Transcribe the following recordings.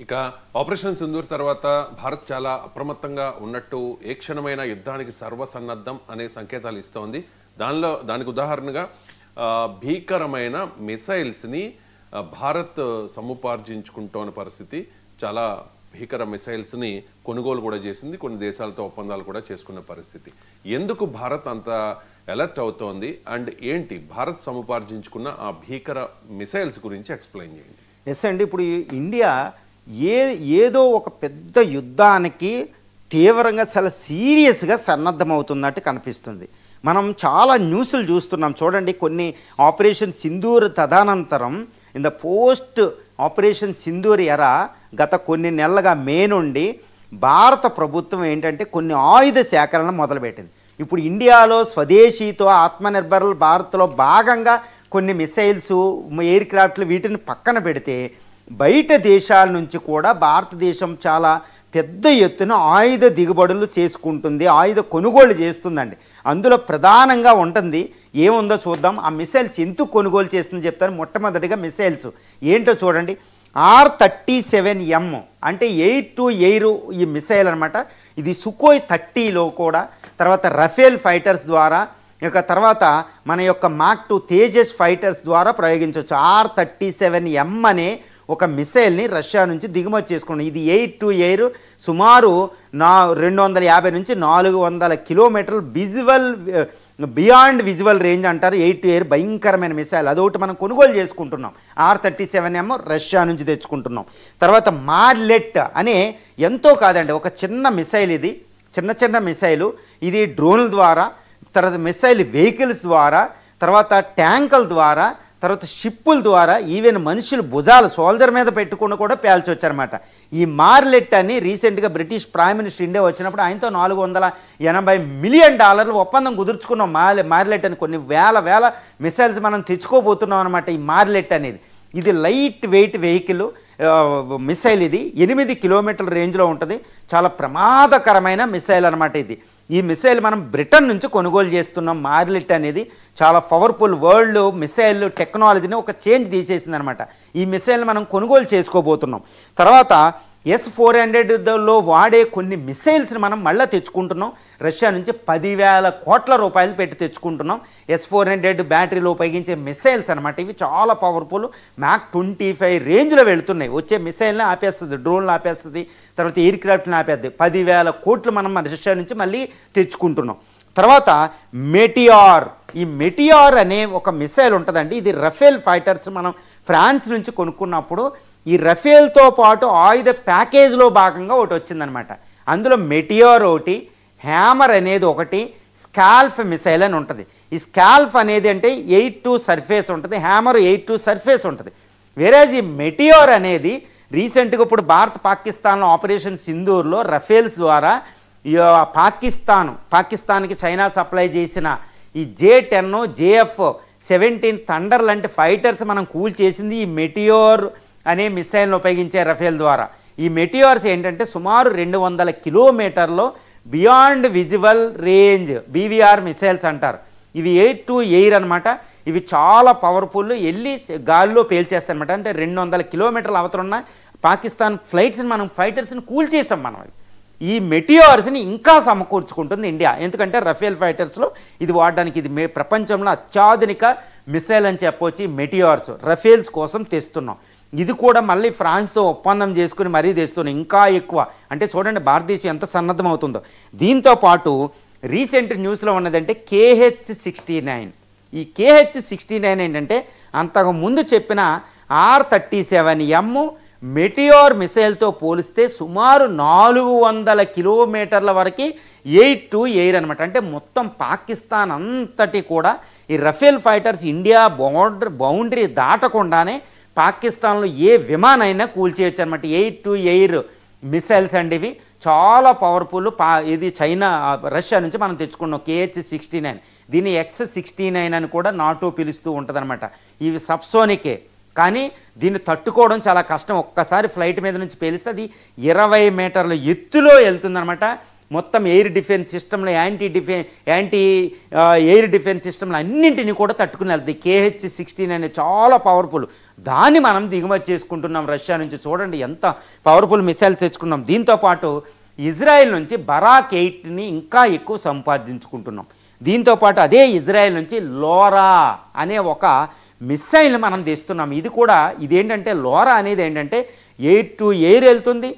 ఇక ఆపరేషన్ సింధూర్ తర్వాత భారత్ చాలా అప్రమత్తంగా ఉన్నట్టు ఏ క్షణమైన యుద్ధానికి సర్వసన్నద్ధం అనే సంకేతాలు ఇస్తోంది. దానికి ఉదాహరణగా భీకరమైన మిసైల్స్ని భారత్ సముపార్జించుకుంటోన్న పరిస్థితి. చాలా భీకర మిసైల్స్ని కొనుగోలు కూడా చేసింది, కొన్ని దేశాలతో ఒప్పందాలు కూడా చేసుకున్న పరిస్థితి. ఎందుకు భారత్ అంత అలర్ట్ అవుతోంది అండ్ ఏంటి భారత్ సముపార్జించుకున్న ఆ భీకర మిసైల్స్ గురించి ఎక్స్ప్లెయిన్ చేయండి. ఎస్ అండి, ఇప్పుడు ఇండియా ఏదో ఒక పెద్ద యుద్ధానికి తీవ్రంగా చాలా సీరియస్గా సన్నద్ధమవుతున్నట్టు కనిపిస్తుంది. మనం చాలా న్యూస్లు చూస్తున్నాం చూడండి. కొన్ని ఆపరేషన్ సింధూర్ తదనంతరం in the post operation Sindoor ఎరా గత కొన్ని నెలలుగా మే నుండి భారత ప్రభుత్వం ఏంటంటే కొన్ని ఆయుధ సేకరణ మొదలుపెట్టింది. ఇప్పుడు ఇండియాలో స్వదేశీతో ఆత్మనిర్భర్ భారత్లో భాగంగా కొన్ని మిసైల్స్, ఎయిర్ క్రాఫ్ట్లు వీటిని పక్కన పెడితే బయట దేశాల నుంచి కూడా భారతదేశం చాలా పెద్ద ఎత్తున ఆయుధ దిగుబడులు చేసుకుంటుంది, ఆయుధ కొనుగోలు చేస్తుందండి. అందులో ప్రధానంగా ఉంటుంది, ఏముందో చూద్దాం. ఆ మిసైల్స్ ఎందుకు కొనుగోలు చేస్తుందో చెప్తాను. మొట్టమొదటిగా మిసైల్స్ ఏంటో చూడండి. R-37M అంటే ఎయిర్ టు ఎయిర్ ఈ మిసైల్ అనమాట. ఇది సుఖోయ్ 30లో కూడా, తర్వాత రఫేల్ ఫైటర్స్ ద్వారా, ఇక తర్వాత మన యొక్క మాక్ 2 తేజస్ ఫైటర్స్ ద్వారా ప్రయోగించవచ్చు. R-37M అనే ఒక మిసైల్ని రష్యా నుంచి దిగుమతి చేసుకున్నాం. ఇది ఎయిర్ టు ఎయిర్ సుమారు 250 నుంచి 400 కిలోమీటర్లు బియాండ్ విజువల్ రేంజ్ అంటారు. ఎయిర్ టు ఎయిర్ భయంకరమైన మిసైల్, అదొకటి మనం కొనుగోలు చేసుకుంటున్నాం. R-37M రష్యా నుంచి తెచ్చుకుంటున్నాం. తర్వాత మార్లెట్ అనే ఎంతో కాదండి ఒక చిన్న మిసైల్, ఇది చిన్న మిసైలు. ఇది డ్రోన్ల ద్వారా, తర్వాత మిసైల్ వెహికల్స్ ద్వారా, తర్వాత ట్యాంకుల ద్వారా, తర్వాత షిప్పుల ద్వారా, ఈవెన్ మనుషులు భుజాలు సోల్జర్ మీద పెట్టుకుని కూడా పేల్చొచ్చారన్నమాట. ఈ మార్లెట్ అని రీసెంట్గా బ్రిటిష్ ప్రైమ్ మినిస్టర్ ఇండియా వచ్చినప్పుడు ఆయనతో $480 మిలియన్ ఒప్పందం కుదుర్చుకున్నాం. మార్లెట్ అని కొన్ని వేల మిసైల్స్ మనం తెచ్చుకోబోతున్నాం అనమాట. ఈ మార్లెట్ అనేది ఇది లైట్ వెయిట్ వెహికల్ మిసైల్. ఇది 8 కిలోమీటర్ల రేంజ్లో ఉంటుంది. చాలా ప్రమాదకరమైన మిసైల్ అనమాట ఇది. ఈ మిసైల్ మనం బ్రిటన్ నుంచి కొనుగోలు చేస్తున్నాం. మార్లెట్ అనేది చాలా పవర్ఫుల్ వరల్డ్ మిసైల్ టెక్నాలజీని ఒక చేంజ్ తీసేసింది అనమాట. ఈ మిసైల్ని మనం కొనుగోలు చేసుకోబోతున్నాం. తర్వాత S-400లో వాడే కొన్ని మిసైల్స్ని మనం మళ్ళీ తెచ్చుకుంటున్నాం. రష్యా నుంచి 10,000 కోట్ల రూపాయలు పెట్టి తెచ్చుకుంటున్నాం. S-400 బ్యాటరీలో ఉపయోగించే మిసైల్స్ అనమాట. ఇవి చాలా పవర్ఫుల్, మాక్ 25 రేంజ్లో వెళుతున్నాయి. వచ్చే మిసైల్ని ఆపేస్తుంది, డ్రోన్లు ఆపేస్తుంది, తర్వాత ఎయిర్ క్రాఫ్ట్ని ఆపేస్తుంది. 10,000 కోట్లు మనం రష్యా నుంచి మళ్ళీ తెచ్చుకుంటున్నాం. తర్వాత మెటియార్, ఈ మెటియార్ అనే ఒక మిసైల్ ఉంటుందండి. ఇది రఫేల్ ఫైటర్స్ మనం ఫ్రాన్స్ నుంచి కొనుక్కున్నప్పుడు ఈ రఫేల్తో పాటు ఆయుధ ప్యాకేజ్లో భాగంగా ఒకటి వచ్చిందనమాట. అందులో మెటియార్ ఒకటి, హ్యామర్ అనేది ఒకటి, స్కాల్ఫ్ మిసైల్ అని ఉంటుంది. ఈ స్కాల్ఫ్ అనేది అంటే 8-2 సర్ఫేస్ ఉంటుంది, హ్యామర్ 8-2 సర్ఫేస్ ఉంటుంది. వేరేజ్ ఈ మెటియార్ అనేది రీసెంట్గా ఇప్పుడు పాకిస్తాన్లో ఆపరేషన్ సింధూర్లో రఫేల్స్ ద్వారా పాకిస్తాన్కి చైనా సప్లై చేసిన ఈ J-10, JF-17 థండర్ లాంటి ఫైటర్స్ మనం కూల్ చేసింది ఈ మెటియార్ అనే మిసైల్ని ఉపయోగించే రఫేల్ ద్వారా. ఈ మెటియార్స్ ఏంటంటే సుమారు 200 కిలోమీటర్లో beyond visual range BVR missiles అంటారు. ఇవి ఎయిర్ టు ఎయిర్ అనమాట. ఇవి చాలా పవర్ఫుల్, వెళ్ళి గాలిలో పేల్చేస్తాయి అనమాట. అంటే 200 కిలోమీటర్ల అవతలున్న పాకిస్తాన్ ఫ్లైట్స్ని మనం ఫైటర్స్ని కూల్ చేసాం మనం. ఈ మెటియార్స్ని ఇంకా సమకూర్చుకుంటుంది ఇండియా, ఎందుకంటే రఫేల్ ఫైటర్స్లో ఇది వాడడానికి. ఇది ప్రపంచంలో అత్యాధునిక మిసైల్ అని చెప్పొచ్చు. ఈ మెటియార్స్ రఫేల్స్ కోసం తెస్తున్నాం. ఇది కూడా మళ్ళీ ఫ్రాన్స్తో ఒప్పందం చేసుకుని మరీ తెస్తున్నాం ఇంకా ఎక్కువ. అంటే చూడండి భారతదేశం ఎంత సన్నద్ధం అవుతుందో. దీంతోపాటు రీసెంట్ న్యూస్లో ఉన్నదంటే KH-69. ఈ KH-69 ఏంటంటే అంతకుముందు చెప్పిన R-37M మెటియార్ మిసైల్తో పోలిస్తే సుమారు 400 కిలోమీటర్ల వరకు ఎయిర్ టు ఎయిర్ అనమాట. అంటే మొత్తం పాకిస్తాన్ అంతటి కూడా ఈ రఫేల్ ఫైటర్స్ ఇండియా బౌండరీ దాటకుండానే పాకిస్తాన్లో ఏ విమానైనా కూల్చేయచ్చు అనమాట. ఎయిర్ టు ఎయిర్ మిసైల్స్ అండి. ఇవి చాలా పవర్ఫుల్. ఇది రష్యా నుంచి మనం తెచ్చుకున్నాం KH-69. దీన్ని X-69 అని కూడా నాటో పిలుస్తూ ఉంటుంది అనమాట. ఇవి సబ్సోనికే, కానీ దీన్ని తట్టుకోవడం చాలా కష్టం. ఒక్కసారి ఫ్లైట్ మీద నుంచి పేలిస్తే అది 20 మీటర్ల ఎత్తులో వెళ్తుందనమాట. మొత్తం ఎయిర్ డిఫెన్స్ సిస్టమ్లో యాంటీ ఎయిర్ డిఫెన్స్ సిస్టమ్లు అన్నింటినీ కూడా తట్టుకుని వెళ్తాయి. KH-16 అనే చాలా పవర్ఫుల్, దాన్ని మనం దిగుమతి చేసుకుంటున్నాం రష్యా నుంచి. చూడండి ఎంత పవర్ఫుల్ మిసైల్ తెచ్చుకున్నాం. దీంతోపాటు ఇజ్రాయెల్ నుంచి బరాక్ 8ని ఇంకా ఎక్కువ సంపాదించుకుంటున్నాం. దీంతోపాటు అదే ఇజ్రాయెల్ నుంచి లోరా అనే ఒక మిసైల్ మనం తెస్తున్నాం. ఇది కూడా ఇదేంటంటే లోరా అనేది ఏంటంటే ఎయిర్ టు ఎయిర్ వెళ్తుంది,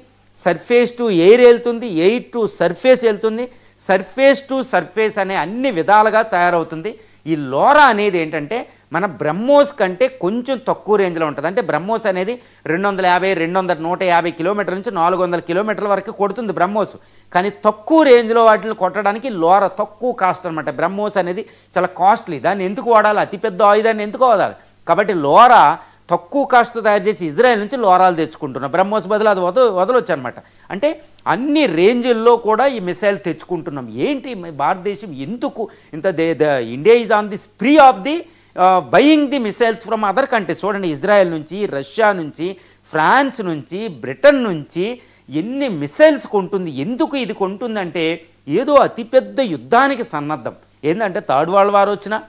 సర్ఫేస్ టు ఎయిర్ వెళ్తుంది, ఎయిర్ టు సర్ఫేస్ వెళ్తుంది, సర్ఫేస్ టు సర్ఫేస్ అనే అన్ని విధాలుగా తయారవుతుంది. ఈ లోరా అనేది ఏంటంటే మన బ్రహ్మోస్ కంటే కొంచెం తక్కువ రేంజ్లో ఉంటుంది. అంటే బ్రహ్మోస్ అనేది 150 కిలోమీటర్ల నుంచి 400 కిలోమీటర్ల వరకు కొడుతుంది బ్రహ్మోస్. కానీ తక్కువ రేంజ్లో వాటిని కొట్టడానికి లోరా తక్కువ కాస్ట్ అనమాట. బ్రహ్మోస్ అనేది చాలా కాస్ట్లీ, దాన్ని ఎందుకు వాడాలి, అతిపెద్ద ఆయుధాన్ని ఎందుకు వాడాలి. కాబట్టి లోరా తక్కువ కాస్ట్తో తయారు చేసి ఇజ్రాయెల్ నుంచి లోరాలు తెచ్చుకుంటున్నాం. బ్రహ్మోస్ బదులు అది వదలొచ్చు అనమాట. అంటే అన్ని రేంజ్ల్లో కూడా ఈ మిసైల్ తెచ్చుకుంటున్నాం. ఏంటి భారతదేశం ఎందుకు ఇంత India is on the spree of the buying the missiles from other countries. చూడండి, ఇజ్రాయెల్ నుంచి, రష్యా నుంచి, ఫ్రాన్స్ నుంచి, బ్రిటన్ నుంచి ఎన్ని మిసైల్స్ కొంటుంది. ఎందుకు ఇది కొంటుందంటే ఏదో అతిపెద్ద యుద్ధానికి సన్నద్ధం. ఏంటంటే థర్డ్ వరల్డ్ వార్ వచ్చినా,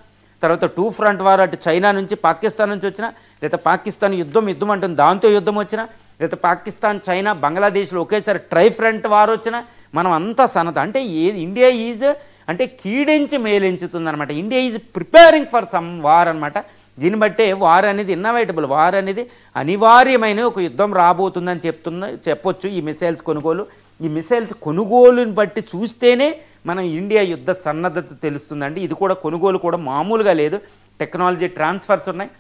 తర్వాత 2 ఫ్రంట్ వార్ అటు చైనా నుంచి పాకిస్తాన్ నుంచి వచ్చినా, లేదా పాకిస్తాన్ యుద్ధం అంటుంది దాంతో యుద్ధం వచ్చినా, లేదా పాకిస్తాన్ చైనా బంగ్లాదేశ్లో ఒకేసారి ట్రై ఫ్రంట్ వార్ వచ్చినా మనం అంతా సన్నద్ధం. అంటే ఇండియా ఈజ్ అంటే కీడించి మేలించుతుందనమాట. India is preparing for some war అనమాట. దీన్ని బట్టే వార్ అనేది ఇన్నోవేటబుల్, వార్ అనేది అనివార్యమైన ఒక యుద్ధం రాబోతుందని చెప్పొచ్చు. ఈ మిసైల్స్ కొనుగోలు, ఈ మిసైల్స్ కొనుగోలుని బట్టి చూస్తేనే మనం ఇండియా యుద్ధ సన్నద్ధత తెలుస్తుందండి. ఇది కూడా కొనుగోలు కూడా మామూలుగా లేదు, టెక్నాలజీ ట్రాన్స్ఫర్స్ ఉన్నాయి.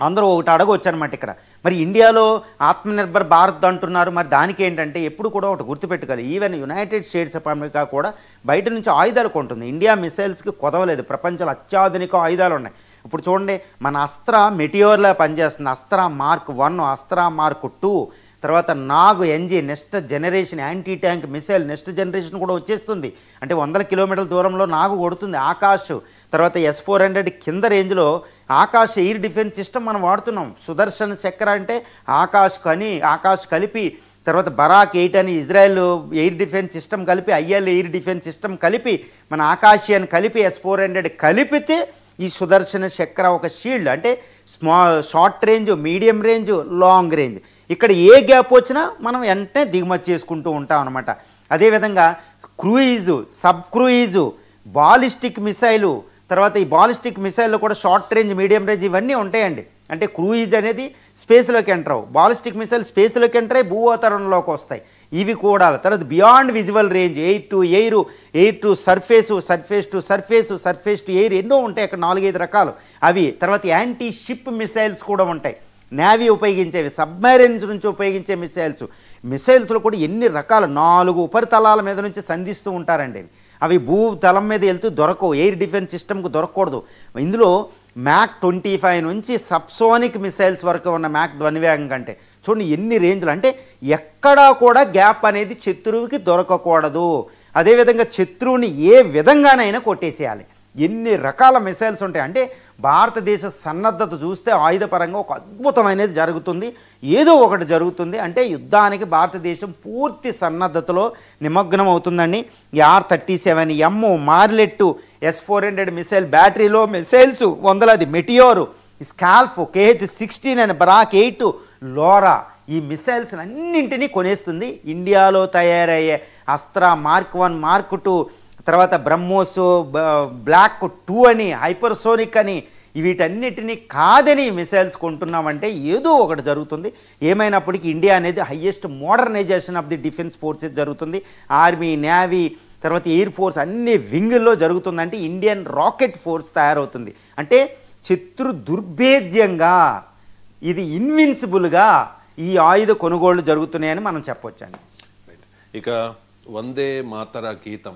అందరూ ఒకటి అడగవచ్చు అనమాట ఇక్కడ, మరి ఇండియాలో ఆత్మనిర్భర్ భారత్ అంటున్నారు, మరి దానికి ఏంటంటే ఎప్పుడు కూడా ఒకటి గుర్తుపెట్టుకోవాలి. Even United states of America కూడా బయట నుంచి ఆయుధాలు కొంటుంది. ఇండియా మిసైల్స్కి కొదవలేదు, ప్రపంచంలో అత్యాధునిక ఆయుధాలు ఉన్నాయి. ఇప్పుడు చూడండి, మన అస్త్ర మెటియోర్లా పనిచేస్తుంది. అస్త్ర మార్క్ 1, అస్త్ర మార్క్ 2, తర్వాత Nag NG next generation anti tank missile next generation కూడా వచ్చేస్తుంది. అంటే 100 కిలోమీటర్ల దూరంలో నాగు కొడుతుంది. ఆకాష్, తర్వాత S-400 కింద రేంజ్లో ఆకాష్ ఎయిర్ డిఫెన్స్ సిస్టమ్ మనం వాడుతున్నాం. సుదర్శన్ చక్ర అంటే ఆకాష్ కలిపి, తర్వాత బరాక్ 8 అని ఇజ్రాయెల్ ఎయిర్ డిఫెన్స్ సిస్టమ్ కలిపి, IL ఎయిర్ డిఫెన్స్ సిస్టమ్ కలిపి, మన ఆకాశియన్ కలిపి, S-400 కలిపితే ఈ సుదర్శన చక్ర ఒక షీల్డ్. అంటే short range, medium range, long range. ఇక్కడ ఏ గ్యాప్ వచ్చినా మనం వెంటనే దిగుమతి చేసుకుంటూ ఉంటాం అనమాట. అదేవిధంగా క్రూయిజు, సబ్ క్రూయిజు, బాలిస్టిక్ మిసైలు, తర్వాత ఈ బాలిస్టిక్ మిసైల్లో కూడా షార్ట్ రేంజ్, మీడియం రేంజ్ ఇవన్నీ ఉంటాయండి. అంటే క్రూయిజ్ అనేది స్పేస్లోకి ఎంటర్ అవ్వు, బాలిస్టిక్ మిసైల్ స్పేస్లోకి ఎంటర్ అయ్యి భూవతరణలోకి వస్తాయి. ఇవి కూడా తర్వాత beyond visual range, air to air, air to surface, surface to surface, surface to air, ఎన్నో ఉంటాయి అక్కడ 4-5 రకాలు అవి. తర్వాత యాంటీ షిప్ మిసైల్స్ కూడా ఉంటాయి, నేవీ ఉపయోగించేవి, సబ్మెరైన్స్ నుంచి ఉపయోగించే మిసైల్స్లో కూడా ఎన్ని రకాలు, 4 ఉపరితలాల మీద నుంచి సంధిస్తూ ఉంటారండి. అవి భూతలం మీద వెళ్తూ దొరకవు, ఎయిర్ డిఫెన్స్ సిస్టమ్కు దొరకకూడదు. ఇందులో మ్యాక్ 25 నుంచి సబ్సోనిక్ మిసైల్స్ వరకు ఉన్న మ్యాక్ ధ్వనివేగం కంటే చూడండి ఎన్ని రేంజ్లు. అంటే ఎక్కడా కూడా గ్యాప్ అనేది శత్రువుకి దొరకకూడదు. అదేవిధంగా శత్రువుని ఏ విధంగానైనా కొట్టేసేయాలి. ఎన్ని రకాల మిసైల్స్ ఉంటాయి. అంటే భారతదేశ సన్నద్ధత చూస్తే ఆయుధపరంగా ఒక అద్భుతమైనది జరుగుతుంది, ఏదో ఒకటి జరుగుతుంది. అంటే యుద్ధానికి భారతదేశం పూర్తి సన్నద్ధతలో నిమగ్నం అవుతుందండి. ఈ R-37M, మార్లెట్టు, S-400 మిసైల్, బ్యాటరీలో మిసైల్స్ 100, మెటియోరు, స్కాల్ఫ్, KH-16 అని బరాక్ 8, లోరా, ఈ మిసైల్స్ అన్నింటినీ కొనేస్తుంది. ఇండియాలో తయారయ్యే అస్త్ర మార్క్ 1, మార్క్ 2, తర్వాత బ్రహ్మోస్, బ్లాక్ 2 అని, హైపర్సోనిక్ అని, వీటన్నిటినీ కాదని మిసైల్స్ కొంటున్నామంటే ఏదో ఒకటి జరుగుతుంది. ఏమైనప్పటికీ ఇండియా అనేది highest modernisation of the defence forces జరుగుతుంది. ఆర్మీ, నేవీ, తర్వాత ఎయిర్ ఫోర్స్ అన్ని వింగుల్లో జరుగుతుందంటే ఇండియన్ రాకెట్ ఫోర్స్ తయారవుతుంది. అంటే శత్రు దుర్భేద్యంగా, ఇది ఇన్విన్సిబుల్గా ఈ ఆయుధ కొనుగోళ్లు జరుగుతున్నాయని మనం చెప్పవచ్చండి. ఇక వందే మాతర గీతం